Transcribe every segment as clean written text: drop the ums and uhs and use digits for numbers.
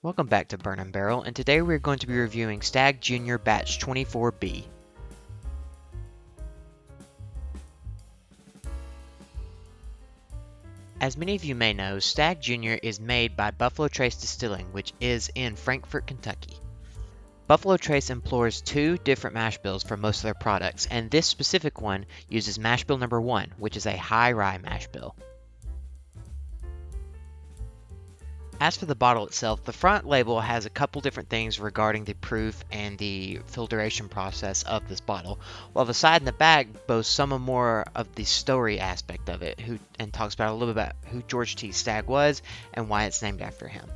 Welcome back to Burn & Barrel, and today we're going to be reviewing Stagg Jr. Batch 24B. As many of you may know, Stagg Jr. is made by Buffalo Trace Distilling, which is in Frankfort, Kentucky. Buffalo Trace employs two different mash bills for most of their products, and this specific one uses mash bill number 1, which is a high rye mash bill. As for the bottle itself, the front label has a couple different things regarding the proof and the filtration process of this bottle, while the side and the back boast some more of the story aspect of it, and talks about a little bit about who George T. Stagg was and why it's named after him.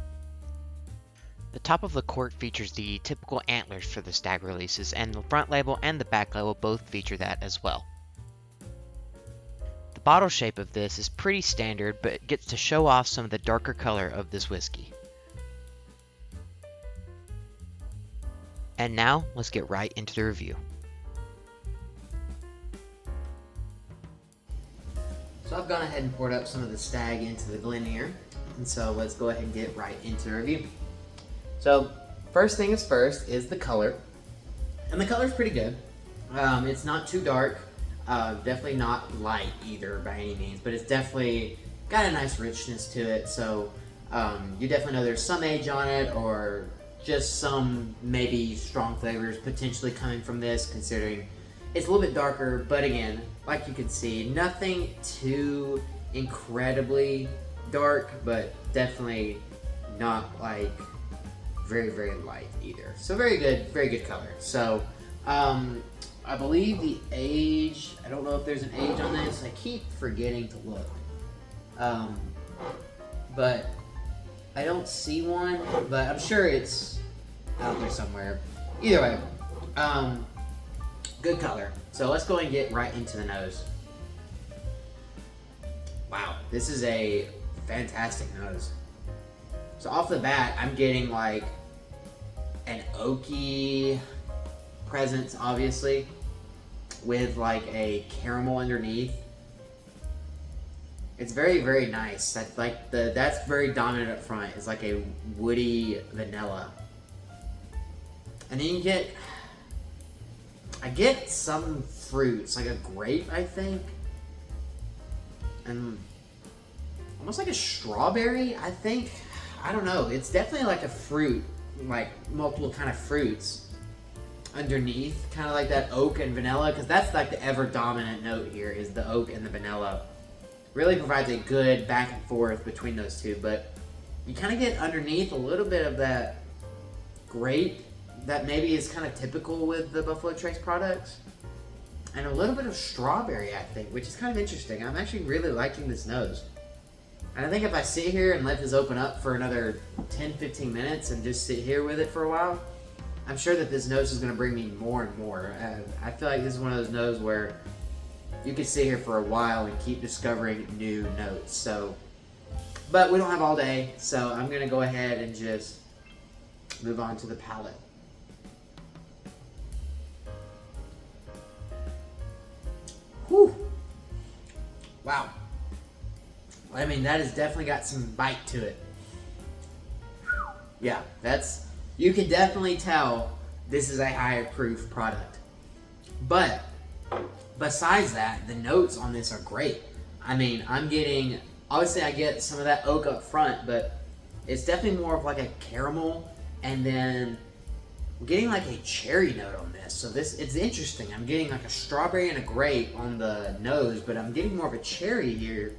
The top of the cork features the typical antlers for the Stagg releases, and the front label and the back label both feature that as well. The bottle shape of this is pretty standard, but it gets to show off some of the darker color of this whiskey. And now, let's get right into the review. So I've gone ahead and poured up some of the Stagg into the Glen here, and so let's go ahead and get right into the review. So first thing is first is the color, and the color is pretty good. It's not too dark. Definitely not light either by any means, but it's definitely got a nice richness to it, so you definitely know there's some age on it, or just some maybe strong flavors potentially coming from this, considering it's a little bit darker, but again, like you can see, nothing too incredibly dark, but definitely not like very, very light either. So very good color. So I believe the age, I don't know if there's an age on this, I keep forgetting to look. But I don't see one, but I'm sure it's out there somewhere. Either way, good color. So let's go and get right into the nose. Wow, this is a fantastic nose. So off the bat, I'm getting like an oaky presence, obviously, with like a caramel underneath. It's very, very nice. That's like that's very dominant up front. It's like a woody vanilla, and then I get some fruits, like a grape, I think, and almost like a strawberry, I think. I don't know. It's definitely like a fruit, like multiple kind of fruits underneath, kind of like that oak and vanilla, because that's like the ever dominant note here is the oak and the vanilla. Really provides a good back and forth between those two, but you kind of get underneath a little bit of that grape that maybe is kind of typical with the Buffalo Trace products, and a little bit of strawberry, I think, which is kind of interesting. I'm actually really liking this nose. And I think if I sit here and let this open up for another 10-15 minutes and just sit here with it for a while, I'm sure that this nose is going to bring me more and more. I feel like this is one of those noses where you could sit here for a while and keep discovering new notes. So, but we don't have all day, so I'm going to go ahead and just move on to the palate. Whew. Wow. I mean, that has definitely got some bite to it. Yeah, you can definitely tell this is a higher proof product. But besides that, the notes on this are great. I mean, obviously I get some of that oak up front, but it's definitely more of like a caramel, and then I'm getting like a cherry note on this. So it's interesting. I'm getting like a strawberry and a grape on the nose, but I'm getting more of a cherry here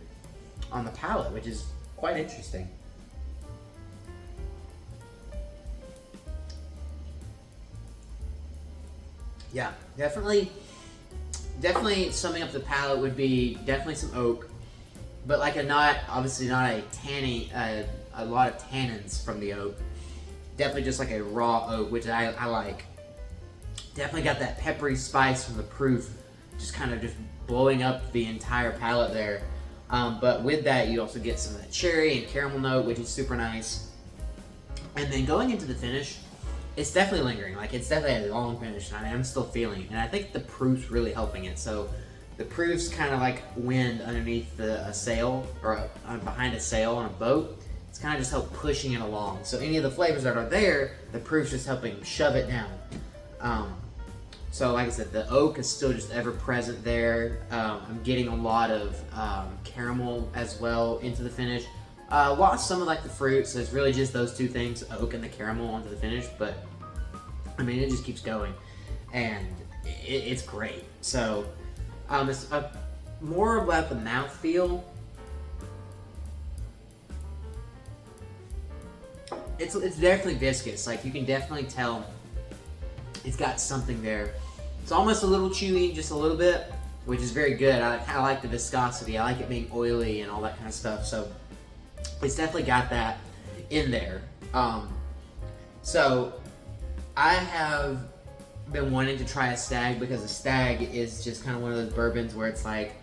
on the palate, which is quite interesting. Yeah, definitely summing up the palate would be definitely some oak, but like obviously not a tanny, a lot of tannins from the oak. Definitely just like a raw oak, which I like. Definitely got that peppery spice from the proof, just kind of just blowing up the entire palate there. But with that, you also get some of that cherry and caramel note, which is super nice. And then going into the finish, it's definitely lingering. Like, it's definitely a long finish, and I'm still feeling it. And I think the proof's really helping it. So the proof's kind of like wind underneath a sail, or behind a sail on a boat. It's kind of just help pushing it along. So any of the flavors that are there, the proof's just helping shove it down. So like I said, the oak is still just ever present there. I'm getting a lot of caramel as well into the finish. Lost some of like the fruit, so it's really just those two things, oak and the caramel onto the finish, but I mean, it just keeps going, and it's great. So it's more about the mouthfeel. It's definitely viscous. Like, you can definitely tell it's got something there. It's almost a little chewy, just a little bit, which is very good. I like the viscosity. I like it being oily and all that kind of stuff. So it's definitely got that in there. So I have been wanting to try a Stagg because a Stagg is just kind of one of those bourbons where it's like,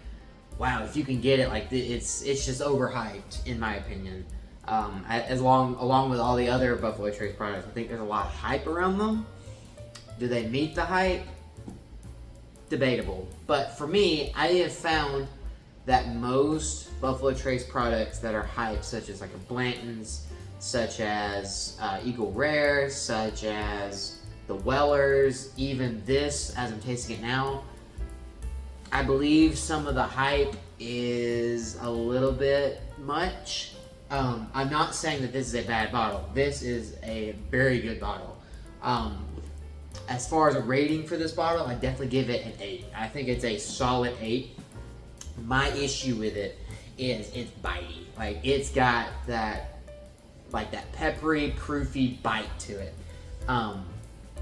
wow, if you can get it, like, it's just overhyped in my opinion. Along with all the other Buffalo Trace products, I think there's a lot of hype around them. Do they meet the hype? Debatable. But for me, I have found that most Buffalo Trace products that are hyped, such as like a Blanton's, such as Eagle Rare, such as the Wellers, even this, as I'm tasting it now, I believe some of the hype is a little bit much. I'm not saying that this is a bad bottle. This is a very good bottle. As far as a rating for this bottle, I definitely give it an 8. I think it's a solid 8. My issue with it is it's bitey. Like, it's got that, like, that peppery, proofy bite to it,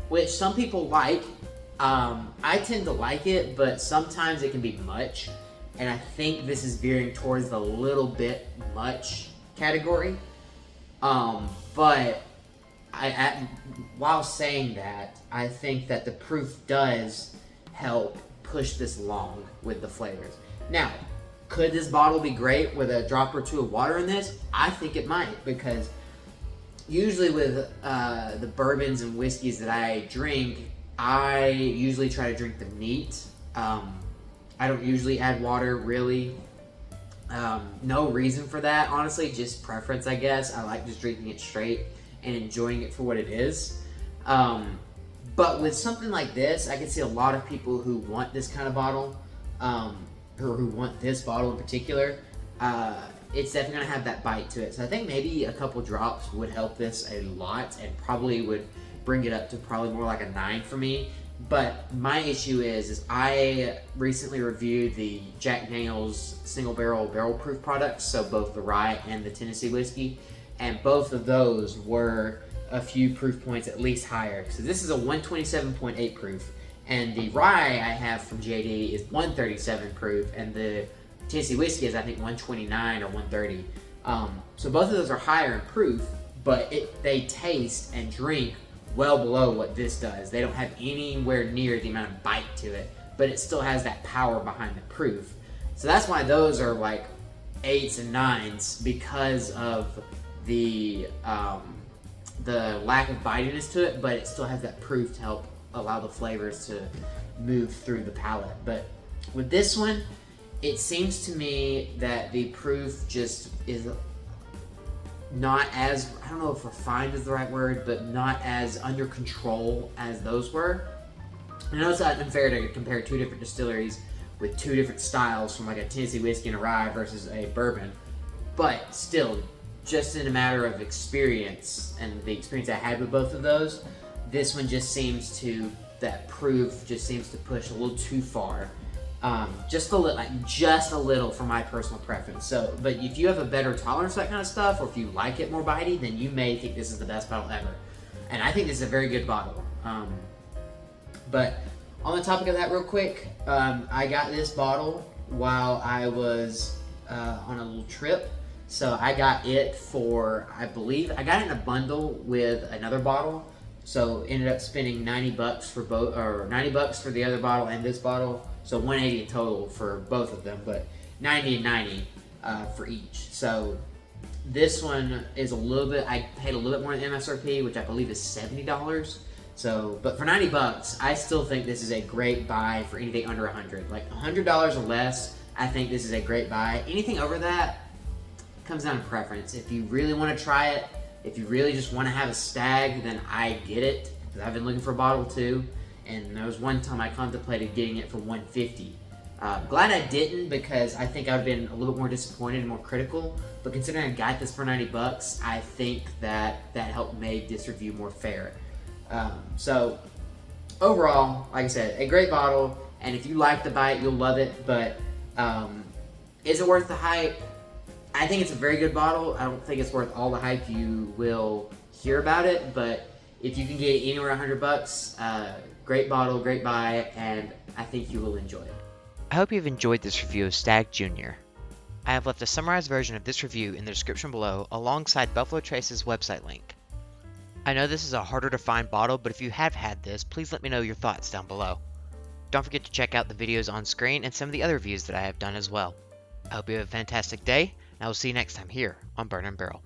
which some people like. I tend to like it, but sometimes it can be much, and I think this is veering towards the little bit much category. But while saying that, I think that the proof does help push this along with the flavors. Now, could this bottle be great with a drop or two of water in this? I think it might, because usually with the bourbons and whiskeys that I drink, I usually try to drink them neat. I don't usually add water, really. No reason for that, honestly, just preference, I guess. I like just drinking it straight and enjoying it for what it is. But with something like this, I can see a lot of people who want this kind of bottle, or who want this bottle in particular. It's definitely gonna have that bite to it. So I think maybe a couple drops would help this a lot, and probably would bring it up to probably more like a 9 for me. But my issue is I recently reviewed the Jack Daniel's single barrel proof products, so both the rye and the Tennessee whiskey, and both of those were a few proof points at least higher. So this is a 127.8 proof, and the rye I have from JD is 137 proof, and the Tennessee whiskey is, I think, 129 or 130. So both of those are higher in proof, but they taste and drink well below what this does. They don't have anywhere near the amount of bite to it, but it still has that power behind the proof. So that's why those are like 8s and 9s, because of the lack of bitiness to it, but it still has that proof to help allow the flavors to move through the palate. But with this one, it seems to me that the proof just is not as, I don't know if refined is the right word, but not as under control as those were. I know it's not unfair to compare two different distilleries with two different styles, from like a Tennessee whiskey and a rye versus a bourbon, but still, just in a matter of experience and the experience I had with both of those, this one just seems to, that proof just seems to push a little too far. Just a little for my personal preference. So, but if you have a better tolerance for that kind of stuff, or if you like it more bitey, then you may think this is the best bottle ever. And I think this is a very good bottle. But on the topic of that real quick, I got this bottle while I was on a little trip. So I got it for, I believe, I got it in a bundle with another bottle. So ended up spending $90 for both, or $90 for the other bottle and this bottle. So $180 in total for both of them, but $90 and $90 for each. So this one is a little bit, I paid a little bit more than MSRP, which I believe is $70. So, but for $90, I still think this is a great buy for anything under $100. Like $100 or less, I think this is a great buy. Anything over that, comes down to preference. If you really want to try it, if you really just want to have a Stagg, then I get it, because I've been looking for a bottle too, and there was one time I contemplated getting it for $150. Glad I didn't, because I think I would have been a little bit more disappointed and more critical, but considering I got this for $90, I think that helped make this review more fair. So overall, like I said, a great bottle, and if you like the bite, you'll love it, but is it worth the hype? I think it's a very good bottle. I don't think it's worth all the hype you will hear about it, but if you can get it anywhere $100, great bottle, great buy, and I think you will enjoy it. I hope you've enjoyed this review of Stagg Jr. I have left a summarized version of this review in the description below alongside Buffalo Trace's website link. I know this is a harder to find bottle, but if you have had this, please let me know your thoughts down below. Don't forget to check out the videos on screen and some of the other reviews that I have done as well. I hope you have a fantastic day, and I will see you next time here on Burn and Barrel.